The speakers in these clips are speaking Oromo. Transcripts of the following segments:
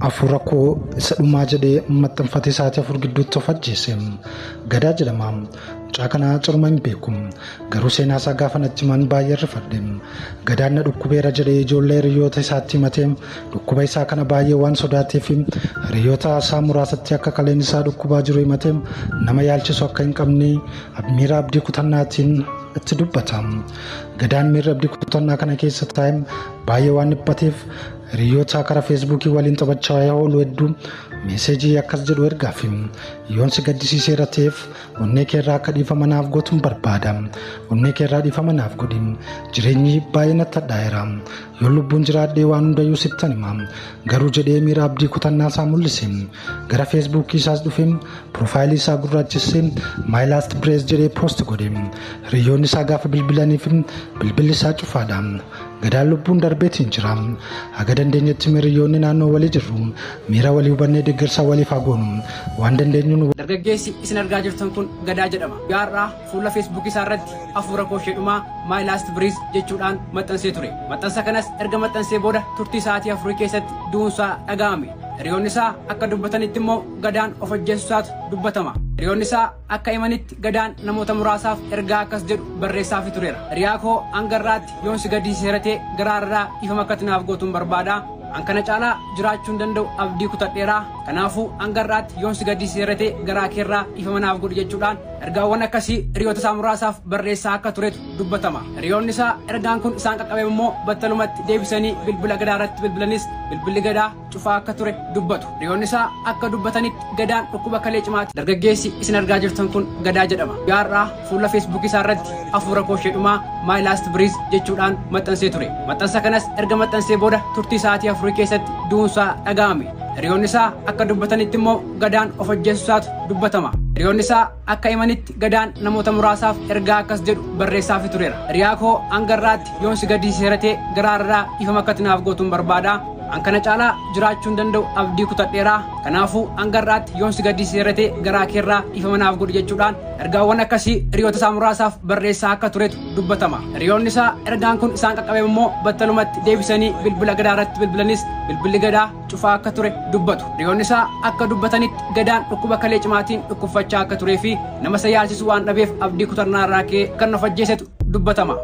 Afurako saduma jade maxxanfate saati afur gidduutti of ajjeesem gadaa jedhama caakana cirman beekum garuu seenaa isaa gaafa natti man baay'ee rifadhem gadaan na dhukkubeera jedhee ijoollee hiriyoota isaatti himateem dhukkuba isaa kana baay'ee waan sodaateef hiriyoota isaa muraasatti akka kaleen isaa dhukkubaa jiru himateem nama yaalchisu akka hin qabne miira abdii kutannaatiin itti dubbatam gadaan miira abdii kutannaa kana keessa taa'em baay'ee waan dhiphateef hiriyoota karaa feesbuukii waliin taphachaa oolu hedduu meeseejii akkas jedhu ergaafim yoon si gaddisiiseera ta'eef onnee keerraa akka dhiifamanaaf gootuun barbaada onnee keerraa dhiifamanaaf godhin jireenyi baay'ee natti hadhaa'eera yoo lubbuun jiraadhee waan hundayyuu sittan hima garuu jedhee miira abdii kutannaa isaa mul'ise gara feesbuukii isaas dhufeen piroofaayilii isaa gurraachessee my last breath jedhee poost godhe hiriyoonni isaa gaafa bilbilaniif bilbilli isaa cufaadha gadaan lubbuun darbeetiin jira haga dandeenyetti hiriyoonni naannoo walii jirru miira walii hubannee deeggarsa waliif hagoonu waan dandeenyuun dargaggeessi isin argaa jirtan kun gadaa jedhama yaarraa fuula feesbuukii isaa irratti afuura koosheedhumaa my last breath jechuudhaan maxxansee ture maxxansa kanas erga maxxansee booda turtii sa'aatii afurii keessatti du'uunsaa dhaga'ame hiriyoonni isaa akka dubbatanitti immoo gadaan of ajjeesuusaatu dubbatama hiriyoonni isaa akka himanitti gadaan namoota muraasaaf ergaa akkas jedhu barreessaafii tureera hiriyaa koo hangarraatti yoon si gaddisiiseera ta'e garaarraa ifama akka naaf gootuun barbaada ankana caalaa jiraachuu hin danda'u abdii kutadheeraa kanaafuu hangarraatti yoon si gaddisiiseera ta'e garaa keerraa ifama naaf godhi jechuudhaan ergaawwan akkasii hiriyoota isaa muraasaaf barreessaa akka turetu dubbatama hiriyoonni isaa ergaan kun isaan qaqqabe immoo battalumatti deebisanii bilbila gadaa irratti bilbilanis bilbilli gadaa cufaa akka ture dubbatu hiriyoonni isaa akka dubbatanitti gadaan dhukkuba kalee cimaati dargaggeessi isin argaa jirtan kun gadaa jedhama yaarraa fuula feesbuukii isaa irratti afuura koosheedhumaa my last breath jechuudhaan maxxansee ture maxxansa kanas erga maxxansee booda turtii sa'aatii afurii keessatti du'uunsaa dhaga'ame hiriyoonni isaa akka dubbatanitti immoo gadaan of ajjeesuusaatu dubbatama hiriyoonni isaa akka himanitti gadaan namoota muraasaaf ergaa akkas jedhu barreessaafii tureera hiriyaa koo hangarraatti yoon si gaddisiiseera ta'e garaarraa ifama akka naaf gootuun barbaada ankana caalaa jiraachuu hin danda'u abdii kutadheeraa kanaafuu hangarraatti yoon si gaddisiiseera ta'e garaa keerraa ifama naaf godhi jechuudhaan ergaawwan akkasii hiriyoota isaa muraasaaf barreessaa akka turetu dubbatama hiriyoonni isaa ergaan kun isaan qaqqabe immoo battalumatti deebisanii bilbila gadaa irratti bilbilanis bilbilli gadaa cufaa akka ture dubbatu hiriyoonni isaa akka dubbatanitti gadaan dhukkuba kalee cimaatiin dhukkubfachaa akka turee fi nama isa yaalchisu waan dhabeef abdii kutannaa irraa ka'ee kan of ajjeesetu dubbatama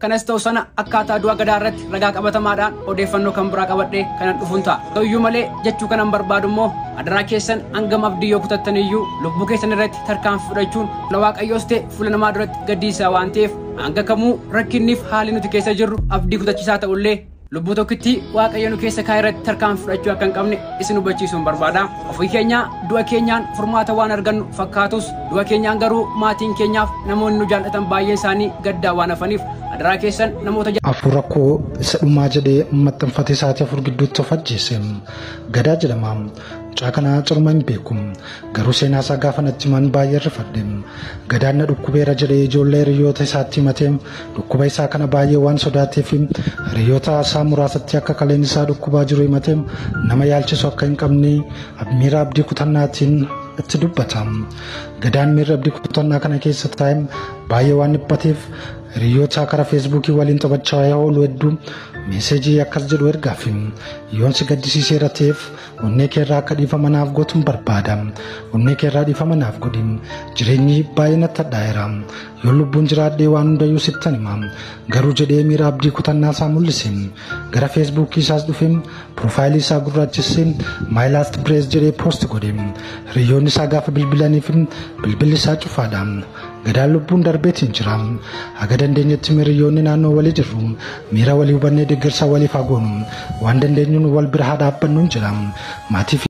kanas ta'u sana akkaataa du'a gadaa irratti ragaa qabatamaadhaan odeeffannoo kan biraa qabadhee kanan dhufuun ta'a ta'uyyuu malee jechuu kanan barbaadu immoo adaraa keessan hangam abdii yoo kutattaniyyuu lubbuu keessan irratti tarkaanfii fudhachuun fuula waaqayyoos ta'e fuula namaa duratti gaddiisaa waan ta'eef hanga kamuu rakkinniif haalli nuti keessa jirru abdii kutachiisaa ta'ullee lubbuu tokkitti waaqayyo nu keessa kaa'e irratti tarkaanfii fudhachuu akka hin qabne isin hubachiisuun barbaada ofii keenya du'a keenyaan furmaata waan argannu fakkaatus du'a keenyaan garuu maatiin keenyaaf namoonni nu jaallatan baay'een isaanii gaddaa waan hafaniif adaraa keessan namoota afurako saduma jade maxxanfate saati afur gidduutti of ajjeesem gadaa jedhama caakana cirman beekum garuu seenaa isaa gaafa natti man baay'ee rifadhem gadaan na dhukkubeera jedhee ijoollee hiriyoota isaatti himateem dhukkuba isaa kana baay'ee waan sodaateef hiriyoota isaa muraasatti akka kaleen isaa dhukkubaa jiru himateem nama yaalchisu akka hin qabne miira abdii kutannaatiin itti dubbatam gadaan miira abdii kutannaa kana keessa taa'em baay'ee waan dhiphateef hiriyoota karaa feesbuukii waliin taphachaa oolu hedduu meeseejii akkas jedhu ergaafim yoon si gaddisiiseera ta'eef onnee keerraa akka dhiifamanaaf gootuun barbaada onnee keerraa dhiifamanaaf godhin jireenyi baay'ee natti hadhaa'eera yoo lubbuun jiraadhee waan hundayyuu sittan hima garuu jedhee miira abdii kutannaa isaa mul'ise gara feesbuukii isaas dhufeen piroofaayilii isaa gurraachessee my last breath jedhee poost godhe hiriyoonni isaa gaafa bilbilaniif bilbilli isaa cufaadha gadaan lubbuun darbeetiin jira haga dandeenyetti hiriyoonni naannoo walii jirru miira walii hubannee deeggarsa waliif hagoonu waan dandeenyuun wal bira haa dhaabbannuun jira maatiif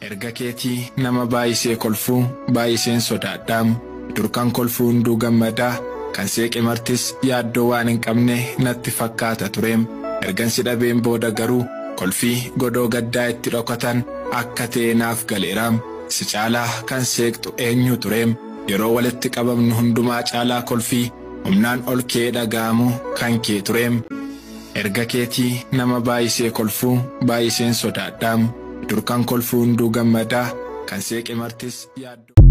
erga keetii nama baay'isee kolfuu baay'iseen sodaadhaam durkan kolfuu hunduu gammadaa kan seeqe martis yaaddoo waan hin qabne natti fakkaata tureem ergan si dhabeen booda garuu kolfii godoo gaddaa itti dhokatan akka ta'e naaf galeeraam si caalaa kan seeqxu eenyu tureem yeroo walitti qabamnu hundumaa caalaa kolfii humnaan ol kee dhaga'amu kan kee tureem erga keetii nama baay'isee kolfuu baay'iseen sodaadhaam durkan kolfuu hunduu gammadaa kan seeqe martis yaaddoo